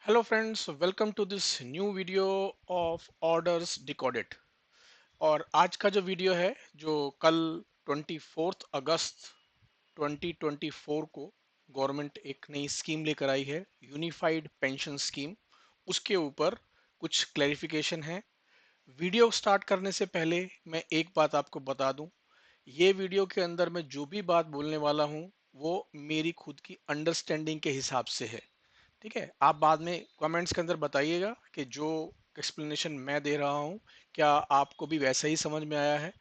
Hello friends, welcome to this new video of orders decoded. और आज का जो वीडियो है जो कल 24 अगस्त 2024 को गवर्नमेंट एक नई स्कीम लेकर आई है, यूनिफाइड पेंशन स्कीम। उसके ऊपर कुछ क्लैरिफिकेशन है। वीडियो स्टार्ट करने से पहले मैं एक बात आपको बता दूं, ये वीडियो के अंदर मैं जो भी बात बोलने वाला हूं वो मेरी खुद की अंडरस्टैंडिंग के हिसाब से है। ठीक है, आप बाद में कमेंट्स के अंदर बताइएगा कि जो एक्सप्लेनेशन मैं दे रहा हूँ क्या आपको भी वैसा ही समझ में आया है।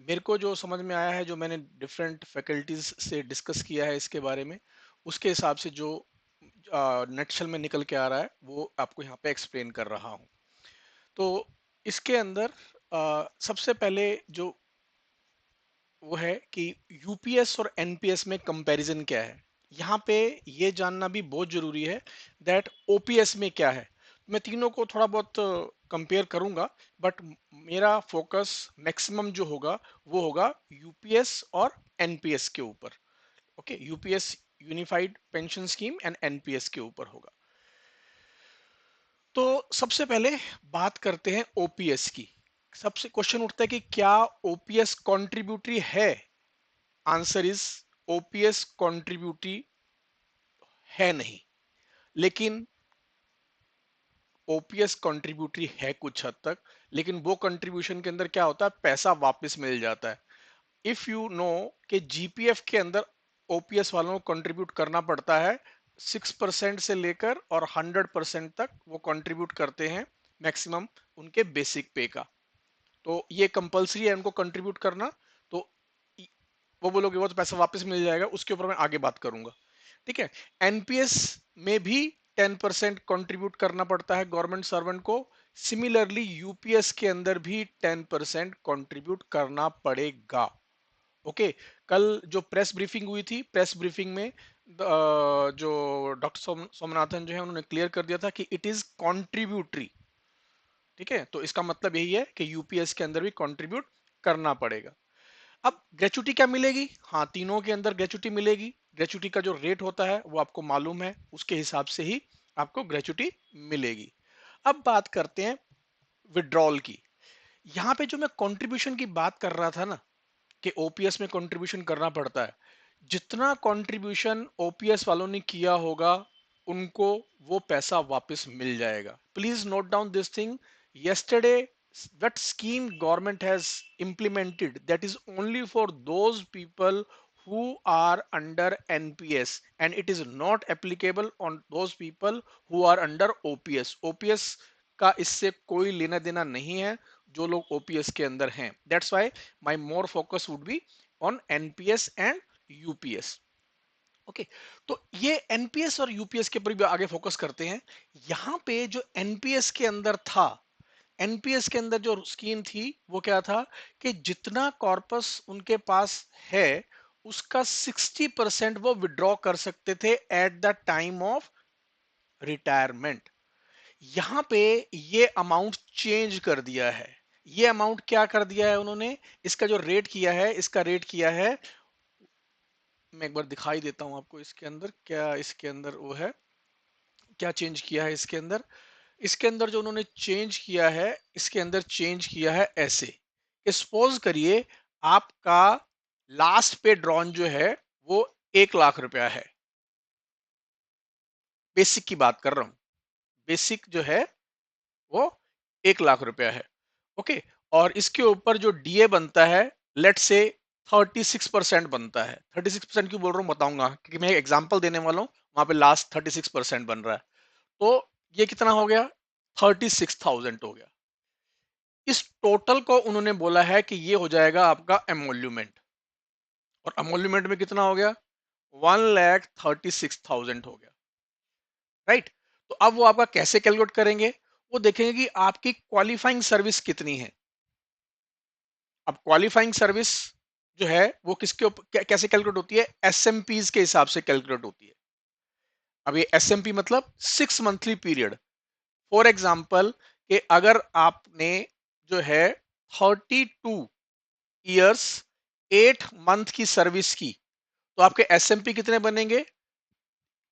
मेरे को जो समझ में आया है, जो मैंने डिफरेंट फैकल्टीज से डिस्कस किया है इसके बारे में, उसके हिसाब से जो नटशल में निकल के आ रहा है वो आपको यहाँ पे एक्सप्लेन कर रहा हूँ। तो इसके अंदर सबसे पहले जो वो है कि यूपीएस और एनपीएस में कंपैरिजन क्या है। यहाँ पे ये जानना भी बहुत जरूरी है दैट ओपीएस में क्या है। मैं तीनों को थोड़ा बहुत कंपेयर करूंगा, बट मेरा फोकस मैक्सिमम जो होगा वो होगा यूपीएस और एनपीएस के ऊपर। Okay, UPS unified pension scheme and NPS के ऊपर होगा। तो सबसे पहले बात करते हैं ओपीएस की। सबसे क्वेश्चन उठता है कि क्या ओपीएस कॉन्ट्रीब्यूटरी है। आंसर इज ओपीएस कंट्रीब्यूटरी है नहीं, लेकिन ओपीएस कंट्रीब्यूटरी है कुछ हद तक। लेकिन वो कंट्रीब्यूशन के अंदर क्या होता है, पैसा वापस मिल जाता है। इफ यू नो कि जीपीएफ के अंदर ओपीएस वालों को कंट्रीब्यूट करना पड़ता है 6% से लेकर और 100% तक वो कंट्रीब्यूट करते हैं मैक्सिमम उनके बेसिक पे का। तो ये कंपलसरी है उनको कंट्रीब्यूट करना। तो वो बोलोगे वो तो पैसा वापस मिल जाएगा, उसके ऊपर मैं आगे बात करूंगा। ठीक है, एनपीएस में भी 10% कंट्रीब्यूट करना पड़ता है गवर्नमेंट सर्वेंट को। सिमिलरली यूपीएस के अंदर भी 10% कंट्रीब्यूट करना पड़ेगा। ओके, कल जो प्रेस ब्रीफिंग हुई थी, प्रेस ब्रीफिंग में जो डॉक्टर सोमनाथन जो है उन्होंने क्लियर कर दिया था कि इट इज कॉन्ट्रीब्यूटरी। ठीक है, तो इसका मतलब यही है कि यूपीएस के अंदर भी कंट्रीब्यूट करना पड़ेगा। अब ग्रेचुटी क्या मिलेगी? हाँ, तीनों के अंदर ग्रेचुटी मिलेगी। ग्रेचुटी का जो रेट होता है वो आपको मालूम है, उसके हिसाब से ही आपको ग्रेचुटी मिलेगी। अब बात करते हैं विड्रॉल की। यहाँ पे जो मैं कंट्रीब्यूशन की बात कर रहा था ना कि ओपीएस में कंट्रीब्यूशन करना पड़ता है, जितना कंट्रीब्यूशन ओपीएस वालों ने किया होगा उनको वो पैसा वापस मिल जाएगा। Please note down this thing. yesterday that scheme government has implemented, that is only for those people who are under nps, and it is not applicable on those people who are under ops। ops का इससे कोई लेना देना नहीं है जो लोग OPS के अंदर हैं। That's why my more focus would be on NPS and UPS. Okay, तो ये एनपीएस और यूपीएस के ऊपर भी आगे फोकस करते हैं। यहां पे जो एनपीएस के अंदर था, एनपीएस के अंदर जो स्कीम थी वो क्या था कि जितना कॉर्पस उनके पास है उसका 60% वो विड्रॉ कर सकते थे eight the time of retirement. यहां पे ये अमाउंट चेंज कर दिया है। ये अमाउंट क्या कर दिया है उन्होंने, इसका जो रेट किया है, इसका रेट किया है, मैं एक बार दिखाई देता हूं आपको इसके अंदर क्या, इसके अंदर वो है क्या चेंज किया है इसके अंदर। इसके अंदर जो उन्होंने चेंज किया है, इसके अंदर चेंज किया है ऐसे कि सपोज करिए आपका लास्ट पे ड्रॉन जो है वो 1 लाख रुपया है। बेसिक की बात कर रहा हूं, बेसिक जो है वो 1 लाख रुपया है। ओके, और इसके ऊपर जो डीए बनता है, लेट से 36% बनता है। 36% क्यों बोल रहा हूँ बताऊंगा, क्योंकि मैं एग्जांपल देने वाला हूँ, वहां पे लास्ट 36% बन रहा है। तो ये कितना हो गया, 36,000 हो गया। इस टोटल को उन्होंने बोला है कि ये हो जाएगा आपका एमोल्यूमेंट। और एमोल्यूमेंट में कितना हो गया, 1,36,000 हो गया। राइट, तो अब वो आपका कैसे कैलकुलेट करेंगे, वो देखेंगे कि आपकी क्वालिफाइंग सर्विस कितनी है। अब क्वालिफाइंग सर्विस जो है वो किसके ऊपर कैसे कैलकुलेट होती है, एसएमपीज के हिसाब से कैलकुलेट होती है। अब ये एसएमपी मतलब 6 मंथली पीरियड। फॉर एग्जाम्पल कि अगर आपने जो है 32 ईयर्स 8 मंथ की सर्विस की, तो आपके एसएमपी कितने बनेंगे,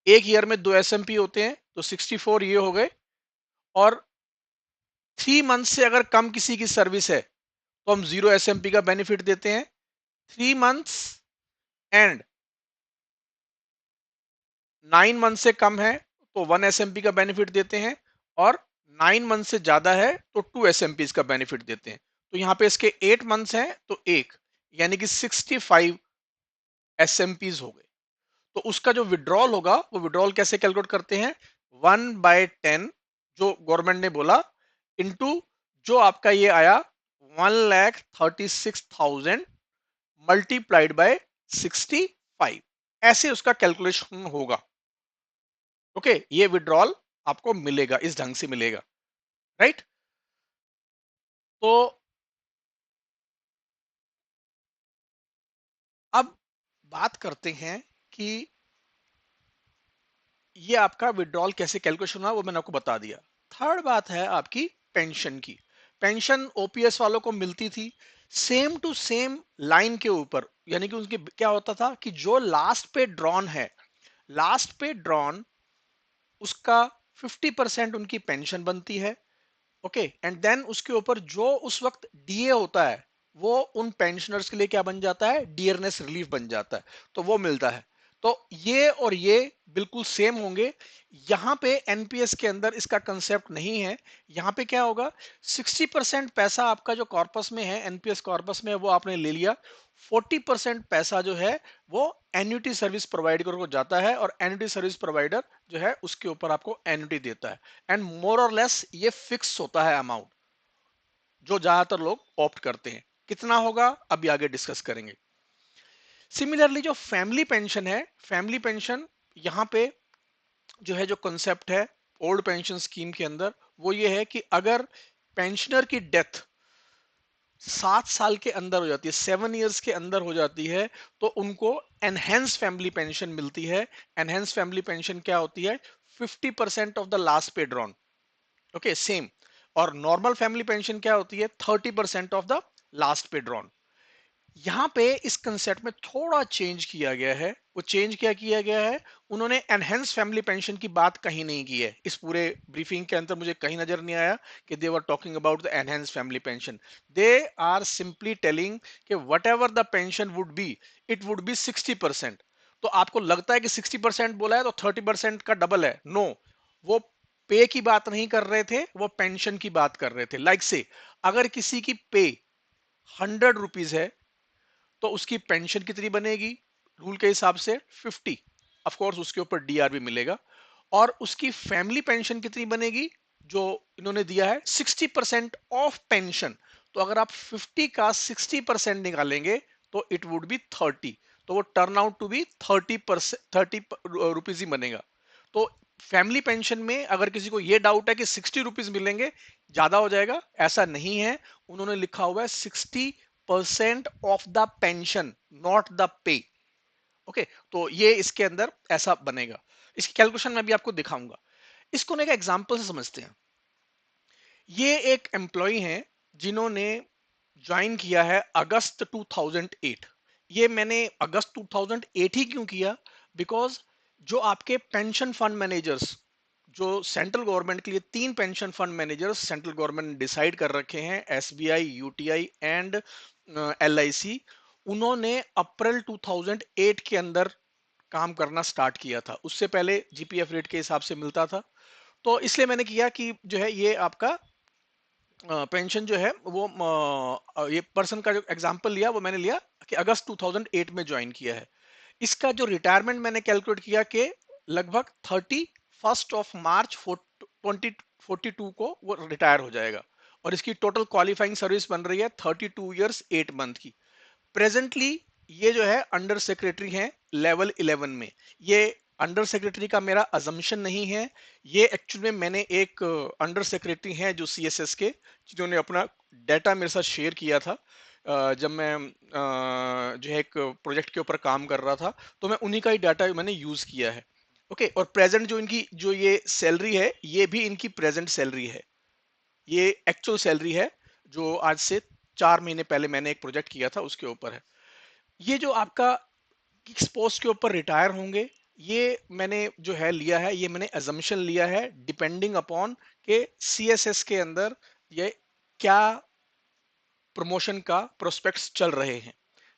एक ईयर में 2 एसएमपी होते हैं, तो 64 ये हो गए। और 3 मंथ से अगर कम किसी की सर्विस है तो हम 0 एसएमपी का बेनिफिट देते हैं। 3 मंथ्स एंड 9 मंथ से कम है तो 1 एसएमपी का बेनिफिट देते हैं, और 9 मंथ से ज्यादा है तो 2 एसएमपी का बेनिफिट देते हैं। तो यहाँ पे इसके 8 मंथ्स हैं तो एक, यानी कि 65 एसएमपीज हो गए। तो उसका जो विड्रॉल होगा वो विड्रॉल कैसे कैलकुलेट करते हैं, 1/10 जो गवर्नमेंट ने बोला इनटू जो आपका ये आया 1,36,000 मल्टीप्लाइड बाय 65, ऐसे उसका कैलकुलेशन होगा। ओके, ये विड्रॉल आपको मिलेगा, इस ढंग से मिलेगा, राइट। तो अब बात करते हैं कि ये आपका विड्रॉल कैसे कैलकुलेशन हुआ, वो मैंने आपको बता दिया। थर्ड बात है आपकी पेंशन की। पेंशन ओपीएस वालों को मिलती थी सेम टू सेम लाइन के ऊपर, यानी कि उनके क्या होता था कि जो लास्ट पे ड्रॉन है, लास्ट पे ड्रॉन उसका 50% उनकी पेंशन बनती है। ओके, एंड देन उसके ऊपर जो उस वक्त डीए होता है वो उन पेंशनर्स के लिए क्या बन जाता है, डियरनेस रिलीफ बन जाता है, तो वो मिलता है। तो ये और ये बिल्कुल सेम होंगे। यहां पे एनपीएस के अंदर इसका कंसेप्ट नहीं है। यहां पे क्या होगा, 60% पैसा आपका जो कॉर्पस में है, एनपीएस कॉर्पस में, वो आपने ले लिया। 40% पैसा जो है वो एन्युटी सर्विस प्रोवाइडर को जाता है, और एन्युटी सर्विस प्रोवाइडर जो है उसके ऊपर आपको एन्युटी देता है। एंड मोर और लेस ये फिक्स होता है अमाउंट, जो ज्यादातर लोग ऑप्ट करते हैं। कितना होगा अभी आगे डिस्कस करेंगे। सिमिलरली जो फैमिली पेंशन है, फैमिली पेंशन यहां पे जो है, जो कॉन्सेप्ट है ओल्ड पेंशन स्कीम के अंदर, वो ये है कि अगर पेंशनर की डेथ 7 साल के अंदर हो जाती है, 7 इयर्स के अंदर हो जाती है, तो उनको एनहेंस फैमिली पेंशन मिलती है। एनहेंस फैमिली पेंशन क्या होती है, 50% ऑफ द लास्ट पे ड्रॉन। Okay, same. और नॉर्मल फैमिली पेंशन क्या होती है, 30% ऑफ द लास्ट पे ड्रॉन। यहां पे इस कंसेप्ट में थोड़ा चेंज किया गया है। वो चेंज क्या किया गया है, उन्होंने एनहेंस फैमिली पेंशन की बात कहीं नहीं की है इस पूरे ब्रीफिंग के अंदर, मुझे कहीं नजर नहीं आया कि they were talking about the enhance family pension. They are simply telling कि whatever the pension would be, it would be 60%। तो आपको लगता है कि 60% बोला है तो 30% का डबल है, नो। वो पे की बात नहीं कर रहे थे, वो पेंशन की बात कर रहे थे। लाइक से अगर किसी की पे 100 रुपीज है तो उसकी पेंशन कितनी बनेगी, रूल के हिसाब से 50। ऑफ कोर्स उसके ऊपर डीआर भी मिलेगा। और उसकी फैमिली पेंशन कितनी बनेगी, जो इन्होंने दिया है 60% ऑफ पेंशन। तो अगर आप 50 का 60% निकालेंगे तो इट वुड बी 30। तो वो turn out to be 30%, 30 rupees ही बनेगा। तो फैमिली पेंशन में अगर किसी को ये डाउट है कि 60 रुपीज मिलेंगे, ज्यादा हो जाएगा, ऐसा नहीं है। उन्होंने लिखा हुआ है 60% of the pension, not the pay. Okay, तो ये इसके अंदर ऐसा बनेगा। इसकी कैलकुलेशन मैं भी आपको दिखाऊंगा। इसको ना एक एग्जांपल से समझते हैं। ये एक एम्प्लॉय हैं जिन्होंने ज्वाइन किया है अगस्त 2008। ये मैंने अगस्त 2008 ही क्यों किया, बिकॉज जो आपके पेंशन फंड मैनेजर्स, जो सेंट्रल गवर्नमेंट के लिए 3 pension fund managers central government ने डिसाइड कर रखे हैं, एसबीआई, यूटीआई एंड एलआईसी, उन्होंने अप्रैल 2008 के अंदर काम करना स्टार्ट किया था। उससे पहले जीपीएफ रेट के हिसाब से मिलता था। तो इसलिए मैंने किया कि जो है ये आपका पेंशन जो है वो ये पर्सन का जो एग्जांपल लिया वो मैंने लिया कि अगस्त 2008 में ज्वाइन किया है। इसका जो रिटायरमेंट मैंने कैलकुलेट किया कि लगभग 31 मार्च 2042 को वो रिटायर हो जाएगा। और इसकी टोटल क्वालिफाइंग सर्विस बन रही है 32 ईयर्स 8 मंथ की। प्रेजेंटली ये जो है अंडर सेक्रेटरी हैं लेवल 11 में। ये अंडर सेक्रेटरी का मेरा अजम्पशन नहीं है, ये एक्चुअली में मैंने एक अंडर सेक्रेटरी हैं जो सीएसएस के, जिन्होंने अपना डाटा मेरे साथ शेयर किया था जब मैं जो है एक प्रोजेक्ट के ऊपर काम कर रहा था, तो मैं उन्हीं का ही डाटा मैंने यूज किया है। ओके, और प्रेजेंट जो इनकी जो ये सैलरी है, ये भी इनकी प्रेजेंट सैलरी है, ये एक्चुअल सैलरी है जो आज से 4 महीने पहले मैंने एक प्रोजेक्ट किया था उसके ऊपर है। ये जो आपका किस पोस्ट के ऊपर रिटायर होंगे, ये मैंने जो है लिया है, ये मैंने assumption लिया है डिपेंडिंग अपॉन के CSS के अंदर ये क्या प्रमोशन का प्रोस्पेक्ट्स चल रहे हैं।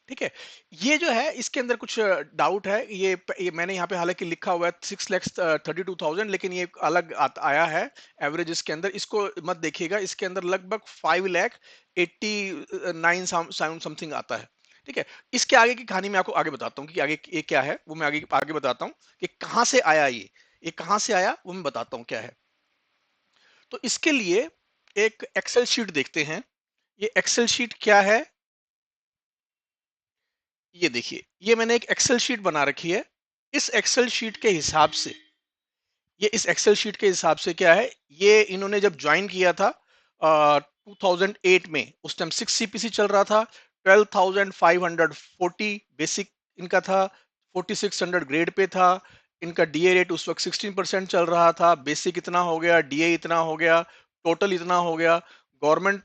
ठीक है, ये जो है इसके अंदर कुछ डाउट है, ये मैंने यहाँ पे हालांकि लिखा हुआ है 6,32,000, लेकिन ये अलग आया है एवरेज इसके अंदर, इसको मत देखिएगा, इसके अंदर लगभग 5,89 समथिंग आता है। ठीक है, इसके आगे की कहानी मैं आपको आगे बताता हूँ कि आगे ये क्या है, वो मैं आगे आगे बताता हूँ कि कहाँ से आया ये कहाँ से आया वो मैं बताता हूँ क्या है। तो इसके लिए एक एक्सेल शीट देखते हैं। ये एक्सेल शीट क्या है, ये देखिए, ये मैंने एक एक्सेल शीट बना रखी है। इस एक्सेल शीट के हिसाब से, ये इस एक्सेल शीट के हिसाब से क्या है, ये इन्होंने जब ज्वाइन किया था 2008 में, उस टाइम 6 CPC चल रहा था, 12,540 बेसिक इनका था, 4600 ग्रेड पे था, इनका डीए रेट उस वक्त 16% चल रहा था, बेसिक इतना हो गया, डीए इतना हो गया, टोटल इतना हो गया, गवर्नमेंट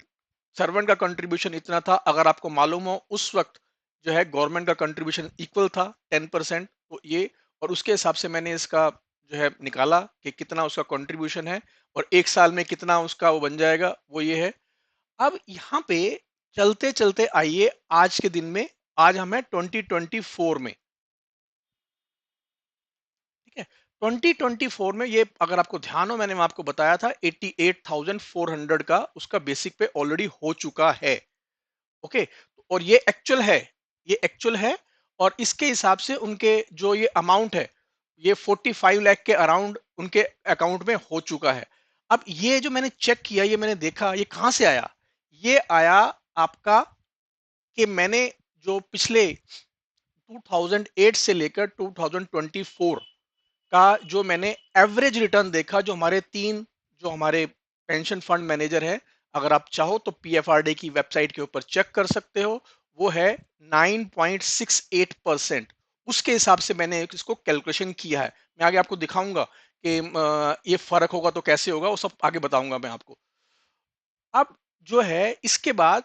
सर्वेंट का कंट्रीब्यूशन इतना था। अगर आपको मालूम हो उस वक्त जो है गवर्नमेंट का कंट्रीब्यूशन इक्वल था 10%, तो ये, और उसके हिसाब से मैंने इसका जो है निकाला कि कितना उसका कंट्रीब्यूशन है और एक साल में कितना उसका वो बन जाएगा, वो ये है। अब यहाँ पे चलते चलते आइए आज के दिन में, आज हम है 2024 में। ठीक है, 2024 में ये अगर आपको ध्यान हो, मैंने आपको बताया था 88,400 का उसका बेसिक पे ऑलरेडी हो चुका है। ओके, और ये एक्चुअल है, ये एक्चुअल है, और इसके हिसाब से उनके जो ये अमाउंट है, ये 45 लाख के अराउंड उनके अकाउंट में हो चुका है। अब ये जो मैंने चेक किया, ये मैंने देखा ये कहां से आया, ये आया आपका कि मैंने जो पिछले 2008 से लेकर 2024 का जो मैंने एवरेज रिटर्न देखा, जो हमारे तीन जो हमारे पेंशन फंड मैनेजर है, अगर आप चाहो तो पीएफआरडी की वेबसाइट के ऊपर चेक कर सकते हो, वो है 9.68%। उसके हिसाब से मैंने इसको कैलकुलेशन किया है, मैं आगे आपको दिखाऊंगा कि ये फर्क होगा तो कैसे होगा, वो सब आगे बताऊंगा मैं आपको। अब जो है इसके बाद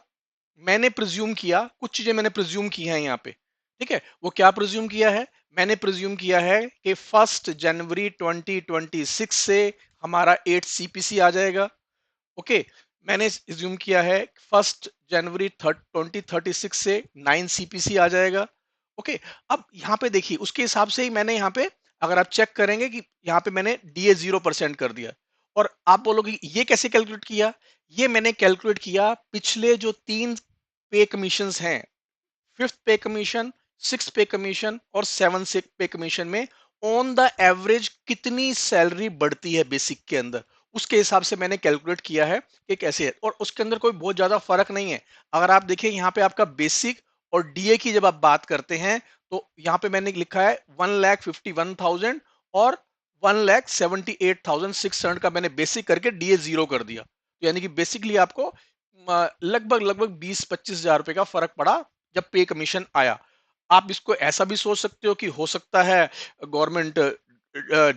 मैंने प्रिज्यूम किया, कुछ चीजें मैंने प्रिज्यूम की हैं यहाँ पे। ठीक है, वो क्या प्रिज्यूम किया है, मैंने प्रिज्यूम किया है कि 1 जनवरी 2026 से हमारा 8 CPC आ जाएगा। ओके, मैंने एज्यूम किया है 1 जनवरी 2036 से 9 CPC आ जाएगा। ओके, अब यहाँ पे देखिए उसके हिसाब से ही मैंने यहाँ पे, अगर आप चेक करेंगे कि यहाँ पे मैंने डीए 0% कर दिया, और आप बोलोगे ये कैसे कैलकुलेट किया, ये मैंने कैलकुलेट किया पिछले जो तीन पे कमीशंस हैं, फिफ्थ पे कमीशन, सिक्स पे कमीशन और सेवन से पे कमीशन में ऑन द एवरेज कितनी सैलरी बढ़ती है बेसिक के अंदर, उसके हिसाब से मैंने कैलकुलेट किया है कि कैसे है, और उसके अंदर कोई बहुत ज्यादा फर्क नहीं है। अगर आप देखिए यहाँ पे आपका बेसिक और डीए की जब आप बात करते हैं, तो यहाँ पे मैंने लिखा है 1,51,000 और 1,78,600 का मैंने बेसिक करके डीए 0 कर दिया, तो यानी कि बेसिकली आपको लगभग लगभग 20-25 हजार रुपए का फर्क पड़ा जब पे कमीशन आया। आप इसको ऐसा भी सोच सकते हो कि हो सकता है गवर्नमेंट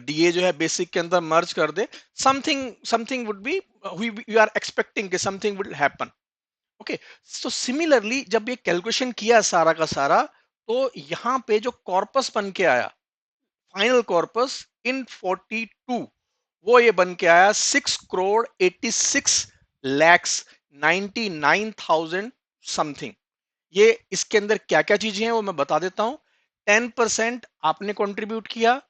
डीए जो है बेसिक के अंदर मर्ज कर दे, something something would be, we are expecting कि something would happen. Okay, so similarly जब ये कैलकुलेशन किया सारा का सारा, तो यहाँ पे जो कॉर्पस बन के आया, फाइनल कॉर्पस इन 42, वो ये बन के आया 6,86,99,000 समथिंग। ये इसके अंदर क्या क्या चीजें हैं वो मैं बता देता हूं। 10% आपने कंट्रीब्यूट किया,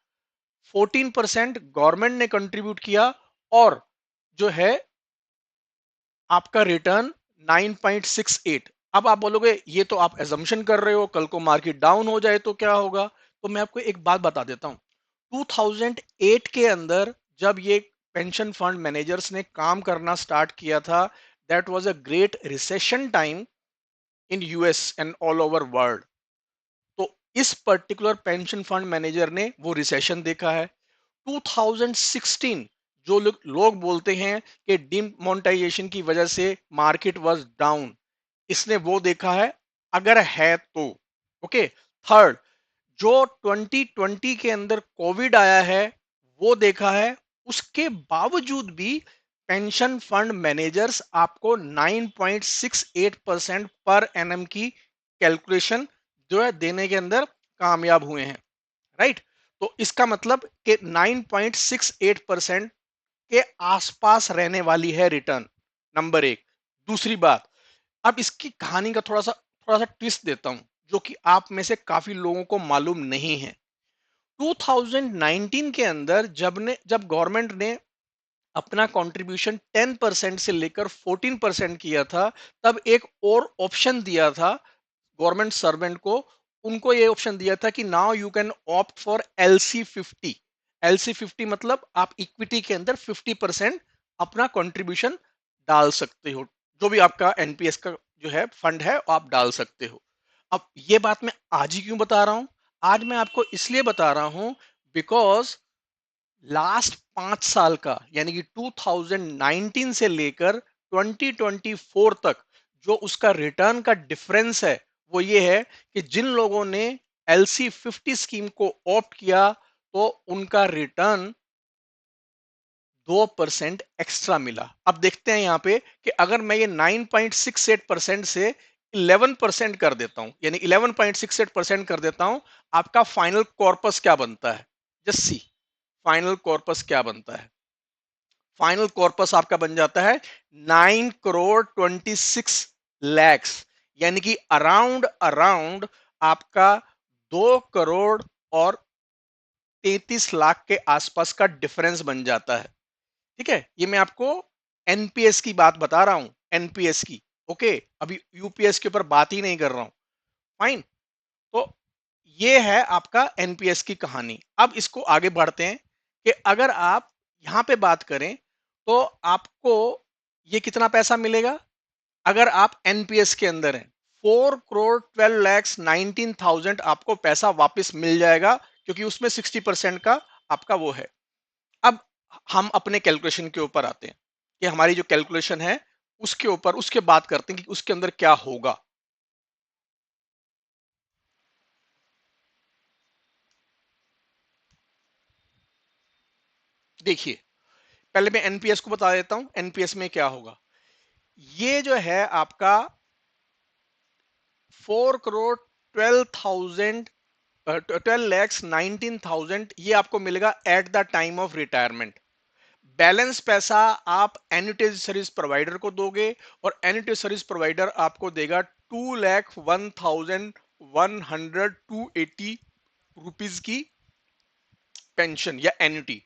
14% गवर्नमेंट ने कंट्रीब्यूट किया, और जो है आपका रिटर्न 9.68। अब आप बोलोगे ये तो आप एजम्पशन कर रहे हो, कल को मार्केट डाउन हो जाए तो क्या होगा, तो मैं आपको एक बात बता देता हूं। 2008 के अंदर जब ये पेंशन फंड मैनेजर्स ने काम करना स्टार्ट किया था, that was a great recession time in US and all over world. तो इस पर्टिकुलर पेंशन फंड मैनेजर ने वो रिसेशन देखा है। 2016 जो लोग बोलते हैं कि डिमोनेटाइजेशन की वजह से मार्केट वाज डाउन, इसने वो देखा है, अगर है तो। ओके, थर्ड, जो 2020 के अंदर कोविड आया है वो देखा है, उसके बावजूद भी पेंशन फंड मैनेजर्स आपको 9.68% पर एनएम की कैलकुलेशन जो है देने के अंदर कामयाब हुए हैं। राइट, तो इसका मतलब कि 9.68% के आसपास रहने वाली है रिटर्न, नंबर एक। दूसरी बात, अब इसकी कहानी का थोड़ा सा ट्विस्ट देता हूं, जो कि आप में से काफी लोगों को मालूम नहीं है। 2019 के अंदर जब गवर्नमेंट ने अपना कंट्रीब्यूशन 10% से लेकर 14% किया था, तब एक और ऑप्शन दिया था गवर्नमेंट सर्वेंट को। उनको ये ऑप्शन दिया था कि now you can opt for LC50। LC50 मतलब आप इक्विटी के अंदर 50% अपना कंट्रीब्यूशन डाल सकते हो, जो भी आपका एनपीएस का जो है फंड है आप डाल सकते हो। अब ये बात मैं आज ही क्यों बता रहा हूं? आज मैं आपको इसलिए बता रहा हूं बिकॉज लास्ट 5 साल का, यानी कि 2019 से लेकर 2024 तक जो उसका रिटर्न का डिफरेंस है, वो ये है कि जिन लोगों ने LC50 स्कीम को ऑप्ट किया तो उनका रिटर्न 2% एक्स्ट्रा मिला। अब देखते हैं यहां पे कि अगर मैं ये 9.68% से 11% कर देता हूं, यानी 11.68% कर देता हूं, आपका फाइनल कॉर्पस क्या बनता है? जस्ट सी फाइनल कॉर्पस क्या बनता है। फाइनल कॉर्पस आपका बन जाता है 9 करोड़ 26 लैक्स, यानी कि अराउंड अराउंड आपका 2 करोड़ और 33 लाख के आसपास का डिफरेंस बन जाता है। ठीक है, ये मैं आपको एनपीएस की बात बता रहा हूं, एनपीएस की। ओके, अभी यूपीएस के ऊपर बात ही नहीं कर रहा हूं। फाइन। तो ये है आपका एनपीएस की कहानी। अब इसको आगे बढ़ते हैं कि अगर आप यहां पे बात करें तो आपको ये कितना पैसा मिलेगा अगर आप एनपीएस के अंदर हैं। 4 करोड़ 12 लैक्स 19,000 आपको पैसा वापस मिल जाएगा, क्योंकि उसमें 60% का आपका वो है। अब हम अपने कैलकुलेशन के ऊपर आते हैं कि हमारी जो कैलकुलेशन है उसके ऊपर उसके बात करते हैं कि उसके अंदर क्या होगा। देखिए, पहले मैं एनपीएस को बता देता हूं, एनपीएस में क्या होगा। ये जो है आपका 4 करोड़ 12 थाउजेंड 12 लैक्स 19,000 ये आपको मिलेगा eight the time of retirement. Balance पैसा आप एन्युटी सर्विस प्रोवाइडर को दोगे, और एन्युटी सर्विस प्रोवाइडर आपको देगा 2,01,100 280 रुपीज की पेंशन या एन्युटी।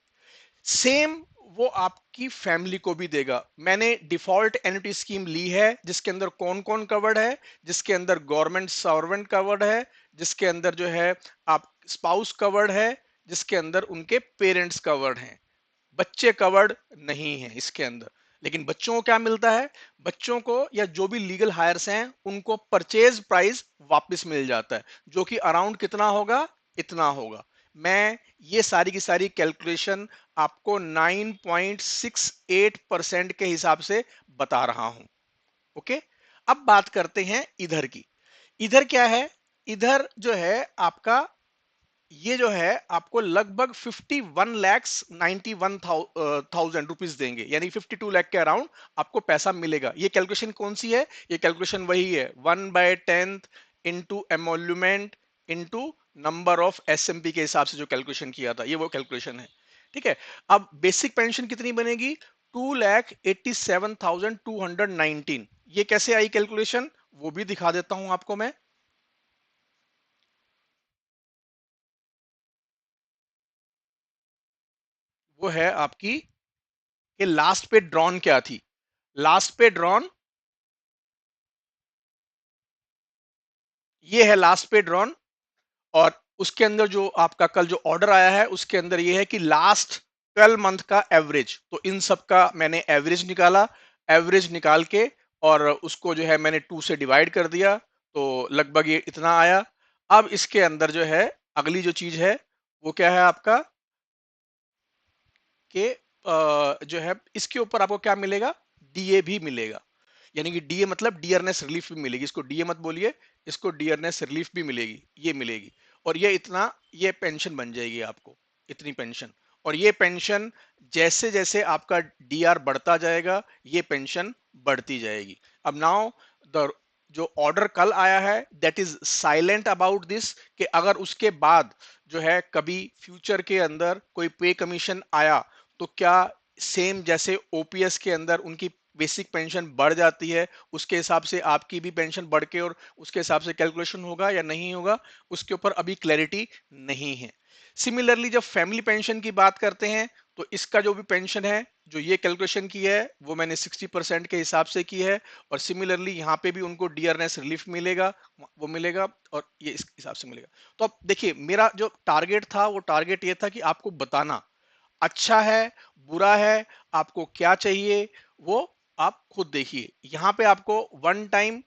सेम वो आपकी फैमिली को भी देगा। मैंने डिफॉल्ट एन्युटी स्कीम ली है जिसके अंदर कौन कौन कवर्ड है, जिसके अंदर गवर्नमेंट सर्वेंट कवर्ड है, जिसके अंदर जो है आप स्पाउस कवर्ड है, जिसके अंदर उनके पेरेंट्स कवर्ड हैं। बच्चे कवर्ड नहीं है इसके अंदर। लेकिन बच्चों को क्या मिलता है? बच्चों को या जो भी लीगल हायर्स हैं उनको परचेज प्राइस वापस मिल जाता है, जो कि अराउंड कितना होगा? इतना होगा। मैं ये सारी की सारी कैलकुलेशन आपको 9.68% के हिसाब से बता रहा हूं। ओके, अब बात करते हैं इधर की। इधर क्या है? इधर जो है आपका, ये जो है आपको लगभग 51 लैक्स 91,000 रुपीज देंगे, यानी 52 लाख के अराउंड आपको पैसा मिलेगा। ये कैलकुलेशन कौन सी है? ये कैलकुलेशन वही है, 1/10 into emolument into number of SMP के हिसाब से जो कैलकुलेशन किया था, ये वो कैलकुलेशन है। ठीक है। अब बेसिक पेंशन कितनी बनेगी? 2,87,219। ये कैसे आई कैलकुलेशन, वो भी दिखा देता हूं आपको मैं। वो है आपकी कि लास्ट पे ड्रॉन क्या थी। लास्ट पे ड्रॉन, ये है लास्ट पे ड्रॉन। और उसके अंदर जो आपका कल जो ऑर्डर आया है उसके अंदर ये है कि लास्ट 12 मंथ का एवरेज। तो इन सब का मैंने एवरेज निकाला। एवरेज निकाल के और उसको जो है मैंने 2 से डिवाइड कर दिया, तो लगभग ये इतना आया। अब इसके अंदर जो है अगली जो चीज है वो क्या है आपका कि जो है इसके ऊपर आपको क्या मिलेगा? डीए भी मिलेगा। यानी कि डीए मतलब डियरनेस रिलीफ भी मिलेगी। इसको डीए मत बोलिए, इसको डियरनेस रिलीफ भी मिलेगी, ये मिलेगी। और ये इतना, ये पेंशन बन जाएगी आपको, इतनी पेंशन। और ये पेंशन जैसे जैसे आपका डीआर बढ़ता जाएगा ये पेंशन बढ़ती जाएगी। अब नाउ द जो ऑर्डर कल आया है that is silent about this, कि अगर उसके बाद जो है कभी फ्यूचर के अंदर कोई पे कमीशन आया तो क्या सेम जैसे ओपीएस के अंदर उनकी बेसिक पेंशन बढ़ जाती है उसके हिसाब से आपकी भी पेंशन बढ़ के और उसके हिसाब से कैलकुलेशन होगा या नहीं होगा, उसके ऊपर अभी क्लैरिटी नहीं है। सिमिलरली जब फैमिली पेंशन की बात करते हैं तो इसका जो भी पेंशन है, जो ये कैलकुलेशन की है वो मैंने 60% के हिसाब से की है, और सिमिलरली यहाँ पे भी उनको डियरनेस रिलीफ मिलेगा, वो मिलेगा और ये इस हिसाब से मिलेगा। तो अब देखिए मेरा जो टारगेट था वो टारगेट ये था कि आपको बताना अच्छा है बुरा है, आपको क्या चाहिए वो आप खुद देखिए। यहाँ पे आपको वन टाइम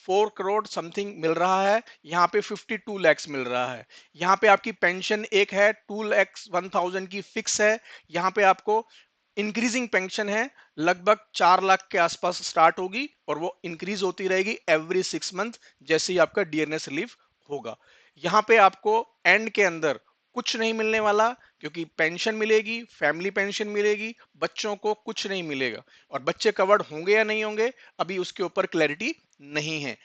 4 करोड़ समथिंग मिल रहा है, यहाँ पे 52 lakhs मिल रहा है। यहाँ पे आपकी पेंशन एक है 2 lakhs 1,000 की फिक्स है। यहाँ पे आपको इंक्रीजिंग पेंशन है, लगभग 4 लाख के आसपास स्टार्ट होगी और वो इंक्रीज होती रहेगी एवरी 6 मंथ जैसे ही आपका डीएनएस रिलीफ होगा। यहाँ पे आपको एंड के अंदर कुछ नहीं मिलने वाला, क्योंकि पेंशन मिलेगी, फैमिली पेंशन मिलेगी, बच्चों को कुछ नहीं मिलेगा। और बच्चे कवर्ड होंगे या नहीं होंगे अभी उसके ऊपर क्लैरिटी नहीं है।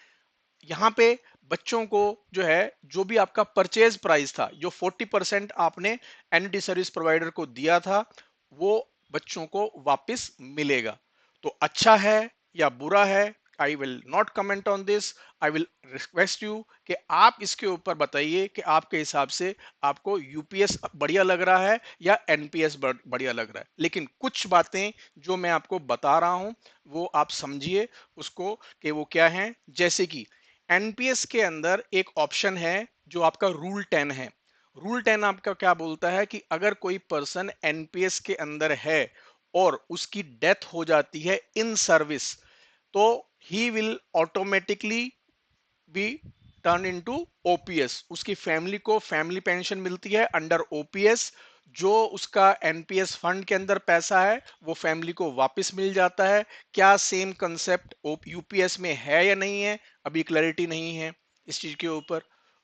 यहाँ पे बच्चों को जो है जो भी आपका परचेज प्राइस था, जो 40% आपने एनटी सर्विस प्रोवाइडर को दिया था वो बच्चों को वापस मिलेगा। तो अच्छा है या बुरा है, I will not comment on this, I will request you कि आप इसके ऊपर बताइए कि आपके हिसाब से आपको यूपीएस बढ़िया लग रहा है या एनपीएस बढ़िया लग रहा है। लेकिन कुछ बातें जो मैं आपको बता रहा हूं वो आप समझिए उसको कि वो क्या है। जैसे कि एनपीएस के अंदर एक ऑप्शन है जो आपका रूल 10 है। रूल 10 आपका क्या बोलता है कि अगर कोई पर्सन एनपीएस के अंदर है और उसकी डेथ हो जाती है इन सर्विस, तो he will automatically be turn into OPS. उसकी फैमिली को फैमिली पेंशन मिलती है अंडर ओपीएस। जो उसका एनपीएस फंड के अंदर पैसा है वो फैमिली को वापस मिल जाता है। क्या सेम कंसेप्ट यूपीएस में है या नहीं है अभी क्लैरिटी नहीं है इस चीज के ऊपर।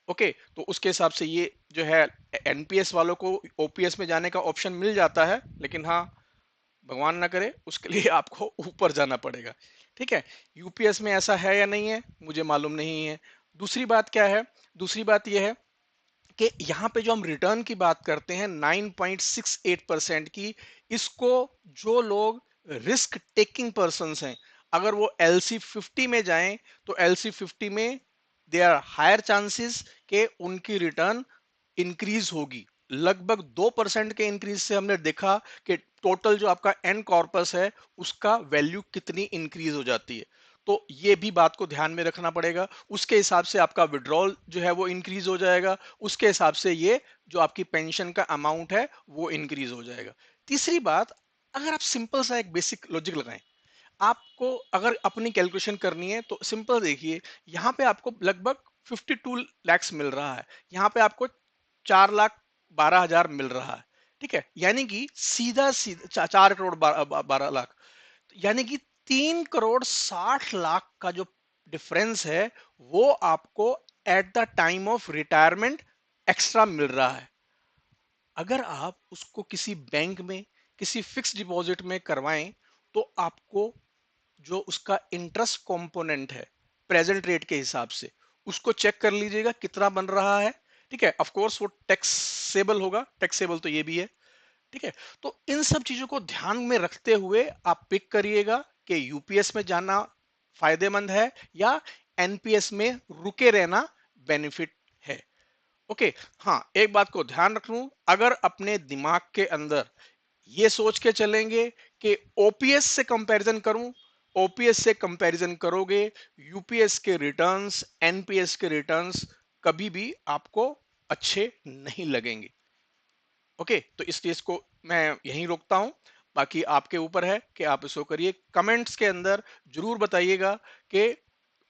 ओके, तो उसके हिसाब से ये जो है एनपीएस वालों को ओपीएस में जाने का ऑप्शन मिल जाता है, लेकिन हाँ भगवान ना करे उसके लिए आपको ऊपर जाना पड़ेगा। ठीक है, यूपीएस में ऐसा है या नहीं है मुझे मालूम नहीं है। दूसरी बात क्या है, दूसरी बात यह है कि यहाँ पे जो हम रिटर्न की बात करते हैं 9.68% की, इसको जो लोग रिस्क टेकिंग पर्सन हैं अगर वो एलसी 50 में जाएं तो एलसी 50 में दे आर हायर चांसेस कि उनकी रिटर्न इंक्रीज होगी। लगभग 2% के इंक्रीज से हमने देखा कि टोटल जो आपका एन कॉर्पस है उसका वैल्यू कितनी इंक्रीज हो जाती है। तो ये भी बात को ध्यान में रखना पड़ेगा, उसके हिसाब से आपका विड्रॉल जो है वो इंक्रीज हो जाएगा, उसके हिसाब से ये जो आपकी पेंशन का अमाउंट है वो इंक्रीज हो जाएगा। तीसरी बात, अगर आप सिंपल सा एक बेसिक लॉजिक लगाएं, आपको अगर अपनी कैलकुलेशन करनी है तो सिंपल देखिए, यहाँ पे आपको लगभग 52 लैक्स मिल रहा है, यहाँ पे आपको 4,12,000 मिल रहा है। ठीक है, यानी कि सीधा सीधा 4 करोड़ 12 लाख, यानी कि 3 करोड़ 60 लाख का जो डिफरेंस है वो आपको at the time of retirement extra मिल रहा है। अगर आप उसको किसी बैंक में किसी फिक्स डिपॉजिट में करवाएं तो आपको जो उसका इंटरेस्ट कंपोनेंट है प्रेजेंट रेट के हिसाब से उसको चेक कर लीजिएगा कितना बन रहा है। ठीक है, ऑफ कोर्स वो टैक्सेबल होगा, टैक्सेबल तो ये भी है। ठीक है, तो इन सब चीजों को ध्यान में रखते हुए आप पिक करिएगा कि यूपीएस में जाना फायदेमंद है या एनपीएस में रुके रहना बेनिफिट है। ओके, हाँ एक बात को ध्यान रख लूं, अगर अपने दिमाग के अंदर ये सोच के चलेंगे कि ओपीएस से कंपैरिजन करूं, ओपीएस से कंपैरिजन करोगे यूपीएस के रिटर्न्स एनपीएस के रिटर्न्स कभी भी आपको अच्छे नहीं लगेंगे। ओके, तो इसलिए इसको मैं यहीं रोकता हूं, बाकी आपके ऊपर है कि आप इसको करिए। कमेंट्स के अंदर जरूर बताइएगा कि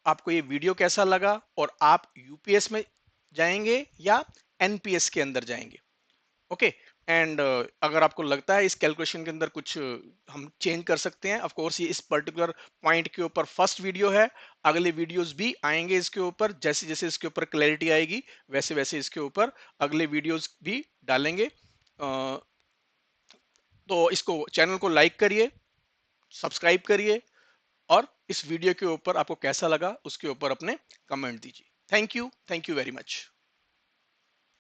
आपको ये वीडियो कैसा लगा और आप यूपीएस में जाएंगे या एनपीएस के अंदर जाएंगे। ओके, एंड अगर आपको लगता है इस कैलकुलेशन के अंदर कुछ हम चेंज कर सकते हैं, ऑफ कोर्स ये इस पर्टिकुलर पॉइंट के ऊपर फर्स्ट वीडियो है, अगले वीडियोस भी आएंगे इसके ऊपर, जैसे जैसे इसके ऊपर क्लैरिटी आएगी वैसे वैसे इसके ऊपर अगले वीडियोस भी डालेंगे। तो इसको चैनल को लाइक करिए, सब्सक्राइब करिए और इस वीडियो के ऊपर आपको कैसा लगा उसके ऊपर अपने कमेंट दीजिए। Thank you very much.